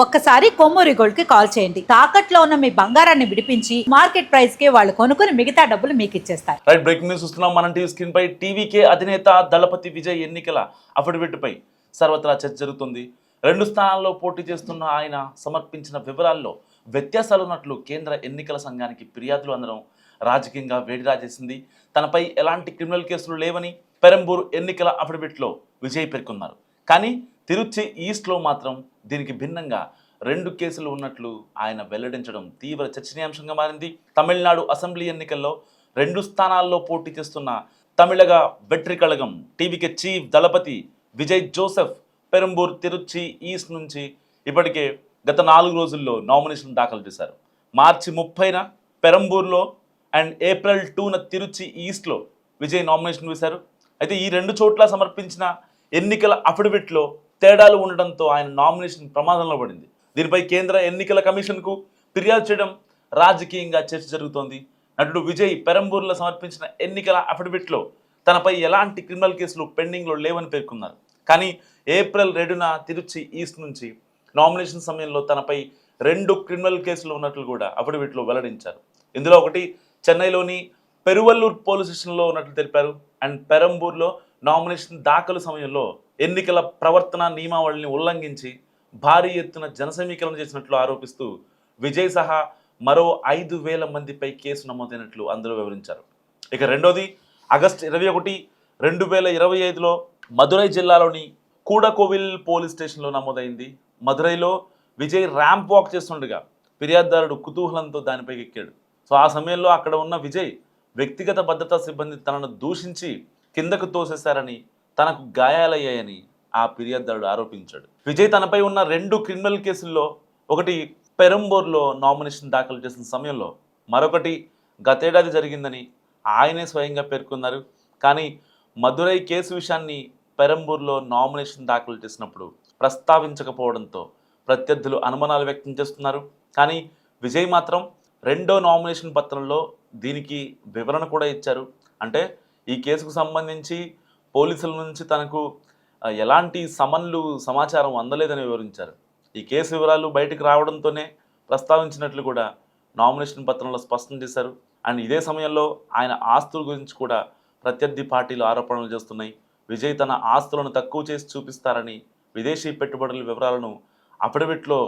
ఒక్కసారి కొమ్మూరి గోల్డ్ కి కాల్ చేయండి. తాకట్లో ఉన్న మీ బంగారాన్ని విడిపించి మార్కెట్ ప్రైస్ కి వాళ్ళు కొనుక్కుని మిగతా డబ్బులు మీకు ఇచ్చేస్తారు. రైట్, బ్రేకింగ్ న్యూస్ చూస్తున్నాం. మనం టీవీ స్క్రీన్ పై టీవీకే అధినేత దళపతి విజయ్ ఎన్నికల అఫిడవిట్ పై సర్వత్రా చర్చ జరుగుతుంది. 2 స్థానాల్లో పోటీ చేస్తున్న ఆయన సమర్పించిన వివరాల్లో వ్యత్యాసాలు ఉన్నట్లు కేంద్ర ఎన్నికల సంఘానికి ఫిర్యాదులు అందడం రాజకీయంగా వేడి రాజేసింది. తనపై ఎలాంటి క్రిమినల్ కేసులు లేవని పెరంబూర్ ఎన్నికల అఫిడవిట్లో విజయ్ పేర్కొన్నారు. కానీ తిరుచి ఈస్ట్లో మాత్రం దీనికి భిన్నంగా 2 కేసులు ఉన్నట్లు ఆయన వెల్లడించడం తీవ్ర చర్చనీయాంశంగా మారింది. తమిళనాడు అసెంబ్లీ ఎన్నికల్లో 2 స్థానాల్లో పోటీ చేస్తున్న Tamilaga Vettri Kazhagam TVK chief Thalapathy Vijay Joseph Perambur Tiruchi east నుంచి ఇప్పటికే గత 4 రోజుల్లో నామినేషన్ దాఖలు చేశారు. మార్చి 30న పెరంబూర్లో అండ్ ఏప్రిల్ 2న తిరుచి ఈస్ట్లో విజయ్ నామినేషన్ వేశారు. అయితే ఈ 2 చోట్ల సమర్పించిన ఎన్నికల అఫిడవిట్లో తేడాలు ఉండడంతో ఆయన నామినేషన్ ప్రమాదంలో పడింది. దీనిపై కేంద్ర ఎన్నికల కమిషన్కు ఫిర్యాదు చేయడం రాజకీయంగా చర్చ జరుగుతోంది. నటుడు విజయ్ పెరంబూర్లో సమర్పించిన ఎన్నికల అఫిడవిట్లో తనపై ఎలాంటి క్రిమినల్ కేసులు పెండింగ్లో లేవని పేర్కొన్నారు. కానీ ఏప్రిల్ 2న తిరుచి ఈస్ట్ నుంచి నామినేషన్ సమయంలో తనపై 2 క్రిమినల్ కేసులు ఉన్నట్లు కూడా అఫిడవిట్లో వెల్లడించారు. ఇందులో ఒకటి చెన్నైలోని పెరువల్లూర్ పోలీస్ స్టేషన్లో ఉన్నట్లు తెలిపారు. అండ్ పెరంబూర్లో నామినేషన్ దాఖలు సమయంలో ఎన్నికల ప్రవర్తన నియమావళిని ఉల్లంఘించి భారీ ఎత్తున జనసమీకరణ చేసినట్లు ఆరోపిస్తూ విజయ్ సహా మరో 5,000 మందిపై కేసు నమోదైనట్లు అందులో వివరించారు. ఇక రెండోది ఆగస్టు 21, 2025లో మదురై జిల్లాలోని కూడకోవిల్ పోలీస్ స్టేషన్లో నమోదైంది. మదురైలో విజయ్ ర్యాంప్ వాక్ చేస్తుండగా ఫిర్యాదుదారుడు కుతూహలంతో దానిపై ఎక్కాడు. సో ఆ సమయంలో అక్కడ ఉన్న విజయ్ వ్యక్తిగత భద్రతా సిబ్బంది తనను దూషించి కిందకు తోసేశారని, తనకు గాయాలయ్యాయని ఆ ఫిర్యాదుదారుడు ఆరోపించాడు. విజయ్ తనపై ఉన్న 2 క్రిమినల్ కేసుల్లో ఒకటి పెరంబూర్లో నామినేషన్ దాఖలు చేసిన సమయంలో, మరొకటి గతేడాది జరిగిందని ఆయనే స్వయంగా పేర్కొన్నారు. కానీ మదురై కేసు విషయాన్ని పెరంబూర్లో నామినేషన్ దాఖలు చేసినప్పుడు ప్రస్తావించకపోవడంతో ప్రత్యర్థులు అనుమానాలు వ్యక్తం చేస్తున్నారు. కానీ విజయ్ మాత్రం 2వ నామినేషన్ పత్రంలో దీనికి వివరణ కూడా ఇచ్చారు. అంటే ఈ కేసుకు సంబంధించి పోలీసుల నుంచి తనకు ఎలాంటి సమన్లు సమాచారం అందలేదని వివరించారు. ఈ కేసు వివరాలు బయటకు రావడంతోనే ప్రస్తావించినట్లు కూడా నామినేషన్ పత్రంలో స్పష్టం చేశారు. అండ్ ఇదే సమయంలో ఆయన ఆస్తుల గురించి కూడా ప్రత్యర్థి పార్టీలు ఆరోపణలు చేస్తున్నాయి. విజయ్ తన ఆస్తులను తక్కువ చేసి చూపిస్తారని, విదేశీ పెట్టుబడుల వివరాలను అఫిడవిట్లో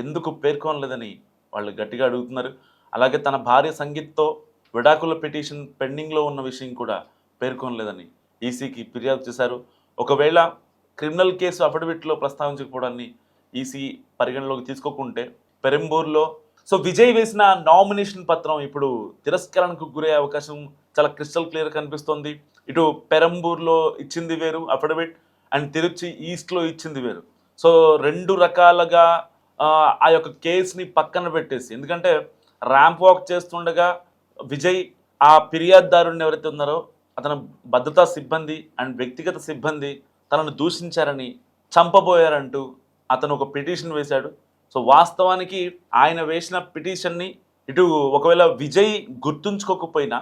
ఎందుకు పేర్కొనలేదని వాళ్ళు గట్టిగా అడుగుతున్నారు. అలాగే తన భార్య సంగీత్తో విడాకుల పిటిషన్ పెండింగ్లో ఉన్న విషయం కూడా పేర్కొనలేదని ఈసీకి ఫిర్యాదు చేశారు. ఒకవేళ క్రిమినల్ కేసు అఫిడవిట్లో ప్రస్తావించకపోవడాన్ని ఈసీ పరిగణలోకి తీసుకోకుంటే పెరంబూర్లో విజయ్ వేసిన నామినేషన్ పత్రం ఇప్పుడు తిరస్కరణకు గురయ్యే అవకాశం చాలా క్రిస్టల్ క్లియర్ కనిపిస్తోంది. ఇటు పెరంబూర్లో ఇచ్చింది వేరు అఫిడవిట్, అండ్ తిరుచి ఈస్ట్లో ఇచ్చింది వేరు. 2 రకాలుగా ఆ యొక్క కేసుని పక్కన పెట్టేసి, ఎందుకంటే ర్యాంప్ వాక్ చేస్తుండగా విజయ్ ఆ ఫిర్యాదుదారుని ఎవరైతే ఉన్నారో అతను భద్రతా సిబ్బంది అండ్ వ్యక్తిగత సిబ్బంది తనను దూషించారని, చంపబోయారంటూ అతను ఒక పిటిషన్ వేశాడు. వాస్తవానికి ఆయన వేసిన పిటిషన్ని ఇటు ఒకవేళ విజయ్ గుర్తుంచుకోకపోయినా,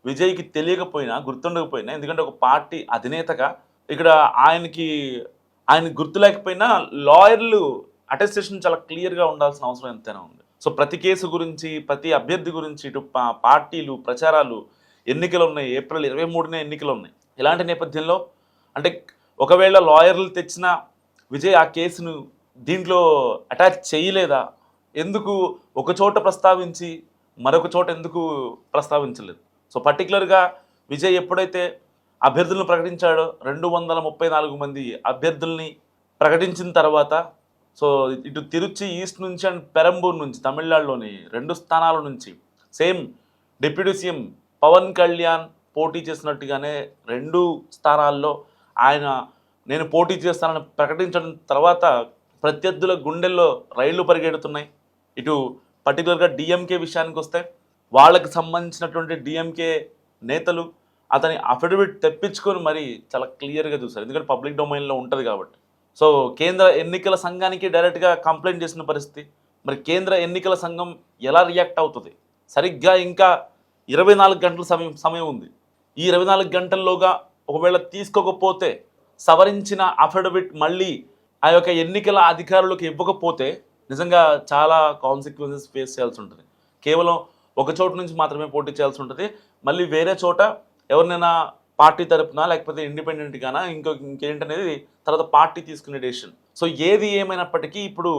విజయ్కి తెలియకపోయినా, గుర్తుండకపోయినా, ఎందుకంటే ఒక పార్టీ అధినేతగా ఇక్కడ ఆయన గుర్తు లేకపోయినా లాయర్లు అటెస్టేషన్ చాలా క్లియర్గా ఉండాల్సిన అవసరం ఎంతైనా ఉంది. ప్రతి కేసు గురించి, ప్రతి అభ్యర్థి గురించి ఇటు పార్టీలు ప్రచారాలు, ఎన్నికలు ఉన్నాయి, ఏప్రిల్ 23నే ఎన్నికలు ఉన్నాయి. ఇలాంటి నేపథ్యంలో అంటే ఒకవేళ లాయర్లు తెచ్చిన విజయ్ ఆ కేసును దీంట్లో అటాచ్ చేయలేదా, ఎందుకు ఒక చోట ప్రస్తావించి మరొక చోట ఎందుకు ప్రస్తావించలేదు? పర్టికులర్గా విజయ్ ఎప్పుడైతే అభ్యర్థులను ప్రకటించాడో 234 మంది అభ్యర్థుల్ని ప్రకటించిన తర్వాత ఇటు తిరుచి ఈస్ట్ నుంచి అండ్ పెరంబూర్ నుంచి తమిళనాడులోని 2 స్థానాల నుంచి same deputy CM Pawan Kalyan పోటీ చేసినట్టుగానే 2 స్థానాల్లో ఆయన నేను పోటీ చేస్తానని ప్రకటించడం తర్వాత ప్రత్యర్థుల గుండెల్లో రైళ్లు పరిగెడుతున్నాయి. ఇటు పర్టికులర్గా డిఎంకే విషయానికి వస్తే వాళ్ళకి సంబంధించినటువంటి డిఎంకే నేతలు అతని అఫిడవిట్ తెప్పించుకొని మరి చాలా క్లియర్గా చూశారు. ఎందుకంటే పబ్లిక్ డొమైన్లో ఉంటుంది కాబట్టి. కేంద్ర ఎన్నికల సంఘానికి డైరెక్ట్గా కంప్లైంట్ చేసిన పరిస్థితి. మరి కేంద్ర ఎన్నికల సంఘం ఎలా రియాక్ట్ అవుతుంది? సరిగ్గా ఇంకా 24 గంటల సమయం ఉంది. ఈ 24 గంటల్లోగా ఒకవేళ తీసుకోకపోతే, సవరించిన అఫిడవిట్ మళ్ళీ ఆ యొక్క ఎన్నికల అధికారులకు ఇవ్వకపోతే నిజంగా చాలా కాన్సిక్వెన్సెస్ ఫేస్ చేయాల్సి ఉంటుంది. కేవలం ఒక చోటు నుంచి మాత్రమే పోటీ చేయాల్సి ఉంటుంది. మళ్ళీ వేరే చోట ఎవరినైనా పార్టీ తరపున లేకపోతే ఇండిపెండెంట్గానా ఇంకేంటనేది తర్వాత పార్టీ తీసుకునే డెసిషన్. సో ఏది ఏమైనప్పటికీ ఇప్పుడు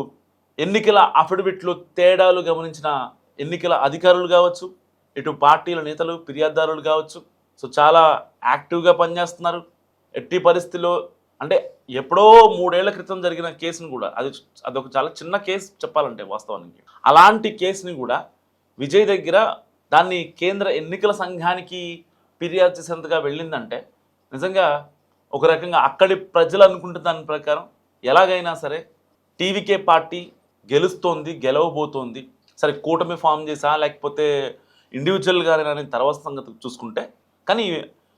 ఎన్నికల అఫిడవిట్లో తేడాలు గమనించిన ఎన్నికల అధికారులు కావచ్చు, ఇటు పార్టీల నేతలు ఫిర్యాదుదారులు కావచ్చు, సో చాలా యాక్టివ్గా పనిచేస్తున్నారు. ఎట్టి పరిస్థితిలో అంటే ఎప్పుడో 3 ఏళ్ల క్రితం జరిగిన కేసును కూడా అదొక చాలా చిన్న కేసు చెప్పాలంటే వాస్తవానికి. అలాంటి కేసుని కూడా విజయ్ దగ్గర దాన్ని కేంద్ర ఎన్నికల సంఘానికి ఫిర్యాదు చేసేంతగా వెళ్ళిందంటే నిజంగా ఒక రకంగా అక్కడి ప్రజలు అనుకుంటున్న దాని ప్రకారం ఎలాగైనా సరే టీవీకే పార్టీ గెలుస్తోంది, గెలవబోతోంది. సరే కూటమి ఫామ్ చేసా లేకపోతే ఇండివిజువల్గానే అనేది తర్వాత సంగతి చూసుకుంటే, కానీ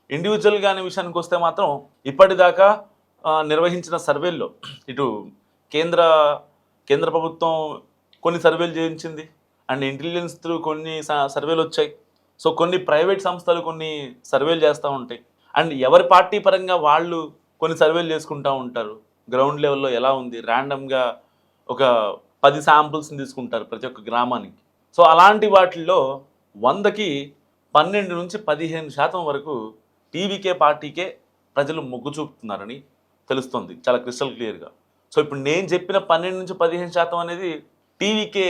ఇండివిజువల్గా అనే విషయానికి వస్తే మాత్రం ఇప్పటిదాకా నిర్వహించిన సర్వేల్లో ఇటు కేంద్ర ప్రభుత్వం కొన్ని సర్వేలు చేయించింది అండ్ ఇంటెలిజెన్స్ త్రూ కొన్ని సర్వేలు వచ్చాయి. సో కొన్ని ప్రైవేట్ సంస్థలు కొన్ని సర్వేలు చేస్తూ ఉంటాయి అండ్ ఎవరి పార్టీ పరంగా వాళ్ళు కొన్ని సర్వేలు చేసుకుంటూ ఉంటారు. గ్రౌండ్ లెవెల్లో ఎలా ఉంది, ర్యాండమ్గా ఒక 10 శాంపుల్స్ని తీసుకుంటారు ప్రతి ఒక్క గ్రామానికి. సో అలాంటి వాటిల్లో 100కి 12 నుంచి 15% వరకు టీవీకే పార్టీకే ప్రజలు మొగ్గు చూపుతున్నారని తెలుస్తుంది చాలా క్రిస్టల్ క్లియర్గా. సో ఇప్పుడు నేను చెప్పిన 12 నుంచి 15% అనేది టీవీకే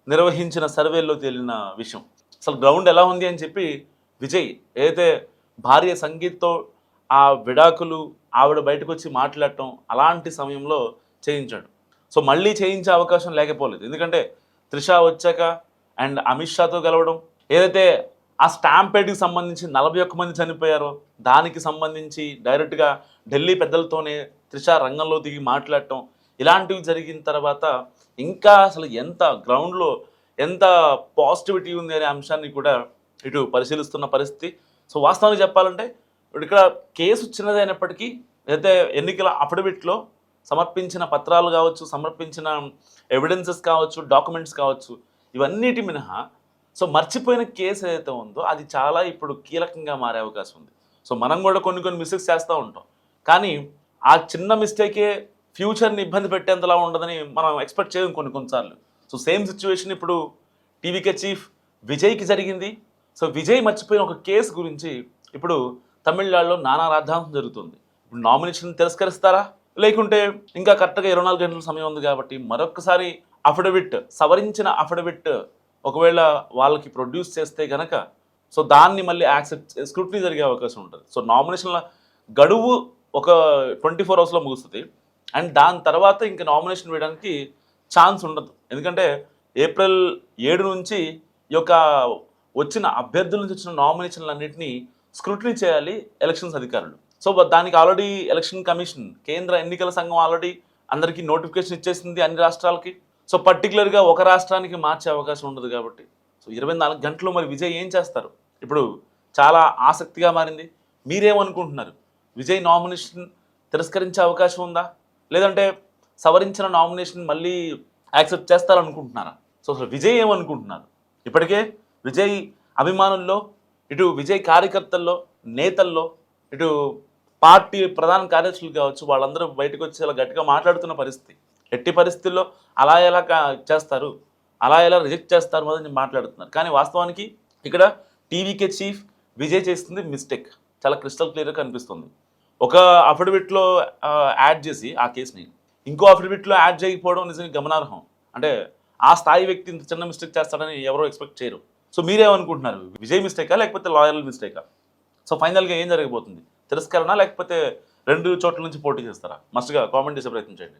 నిర్వహించిన సర్వేల్లో తేలిన విషయం. అసలు గ్రౌండ్ ఎలా ఉంది అని చెప్పి విజయ్ ఏదైతే భార్య సంగీత్తో ఆ విడాకులు ఆవిడ బయటకు వచ్చి మాట్లాడటం అలాంటి సమయంలో చేయించాడు. సో మళ్ళీ చేయించే అవకాశం లేకపోలేదు. ఎందుకంటే త్రిష వచ్చాక అండ్ అమిత్ షాతో కలవడం, ఏదైతే ఆ స్టాంపేడ్కి సంబంధించి 41 మంది చనిపోయారో దానికి సంబంధించి డైరెక్ట్గా ఢిల్లీ పెద్దలతోనే త్రిష రంగంలో దిగి మాట్లాడటం, ఇలాంటివి జరిగిన తర్వాత ఇంకా అసలు ఎంత గ్రౌండ్లో ఎంత పాజిటివిటీ ఉంది అనే అంశాన్ని కూడా ఇటు పరిశీలిస్తున్న పరిస్థితి. సో వాస్తవానికి చెప్పాలంటే ఇప్పుడు ఇక్కడ కేసు చిన్నదైనప్పటికీ అయితే ఎన్నికల అఫిడవిట్లో సమర్పించిన పత్రాలు కావచ్చు, సమర్పించిన ఎవిడెన్సెస్ కావచ్చు, డాక్యుమెంట్స్ కావచ్చు, ఇవన్నిటి మినహా సో మర్చిపోయిన కేసు ఏదైతే ఉందో అది చాలా ఇప్పుడు కీలకంగా మారే అవకాశం ఉంది. సో మనం కూడా కొన్ని మిస్టేక్స్ చేస్తూ ఉంటాం, కానీ ఆ చిన్న మిస్టేకే ఫ్యూచర్ని ఇబ్బంది పెట్టేంతలా ఉండదని మనం ఎక్స్పెక్ట్ చేయడం కొన్నిసార్లు. సో సేమ్ సిచ్యువేషన్ ఇప్పుడు టీవీకే చీఫ్ విజయ్కి జరిగింది. సో విజయ్ మర్చిపోయిన ఒక కేసు గురించి ఇప్పుడు తమిళనాడులో నానా రాద్ధాంతం జరుగుతుంది. ఇప్పుడు నామినేషన్ తిరస్కరిస్తారా, లేకుంటే ఇంకా కరెక్ట్గా 24 గంటల సమయం ఉంది కాబట్టి మరొకసారి అఫిడవిట్ సవరించిన అఫిడవిట్ ఒకవేళ వాళ్ళకి ప్రొడ్యూస్ చేస్తే కనుక సో దాన్ని మళ్ళీ స్క్రూటినీ జరిగే అవకాశం ఉంటుంది. సో నామినేషన్ల గడువు ఒక 24 అవర్స్లో ముగుస్తుంది అండ్ దాని తర్వాత ఇంకా నామినేషన్ వేయడానికి ఛాన్స్ ఉండదు. ఎందుకంటే ఏప్రిల్ 7 నుంచి ఈ యొక్క వచ్చిన అభ్యర్థుల నుంచి వచ్చిన నామినేషన్లన్నింటినీ స్క్రూటినీ చేయాలి ఎలక్షన్స్ అధికారులు. సో దానికి ఆల్రెడీ ఎలక్షన్ కమిషన్, కేంద్ర ఎన్నికల సంఘం ఆల్రెడీ అందరికీ నోటిఫికేషన్ ఇచ్చేసింది అన్ని రాష్ట్రాలకి. సో పర్టికులర్గా ఒక రాష్ట్రానికి మార్చే అవకాశం ఉండదు కాబట్టి సో 24 గంటలు మరి విజయ్ ఏం చేస్తారు ఇప్పుడు చాలా ఆసక్తిగా మారింది. మీరేమనుకుంటున్నారు? విజయ్ నామినేషన్ తిరస్కరించే అవకాశం ఉందా, లేదంటే సవరించిన నామినేషన్ మళ్ళీ యాక్సెప్ట్ చేస్తారనుకుంటున్నారా? సో అసలు విజయ్ ఏమనుకుంటున్నారు? ఇప్పటికే విజయ్ అభిమానుల్లో, ఇటు విజయ్ కార్యకర్తల్లో, నేతల్లో, ఇటు పార్టీ ప్రధాన కార్యదర్శులు కావచ్చు, వాళ్ళందరూ బయటకు వచ్చి చాలా గట్టిగా మాట్లాడుతున్న పరిస్థితి. ఎట్టి పరిస్థితుల్లో అలా ఎలా చేస్తారు, అలా ఎలా రిజెక్ట్ చేస్తారు అని మాట్లాడుతున్నారు. కానీ వాస్తవానికి ఇక్కడ టీవీకే చీఫ్ విజయ్ చేస్తుంది మిస్టేక్ చాలా క్రిస్టల్ క్లియర్గా కనిపిస్తుంది. ఒక అఫిడవిట్లో యాడ్ చేసి ఆ కేసుని ఇంకో అఫిడవిట్లో యాడ్ చేయకపోవడం నిజంగా గమనార్హం. అంటే ఆ స్థాయి వ్యక్తి ఇంత చిన్న మిస్టేక్ చేస్తాడని ఎవరో ఎక్స్పెక్ట్ చేయరు. సో మీరేమనుకుంటున్నారు? విజయ్ మిస్టేకా లేకపోతే లాయర్ మిస్టేకా? సో ఫైనల్గా ఏం జరగబోతుంది? తిరస్కరణ లేకపోతే 2 చోట్ల నుంచి పోటీ చేస్తారా? మస్ట్గా కామెంట్ చేసే ప్రయత్నం చేయండి.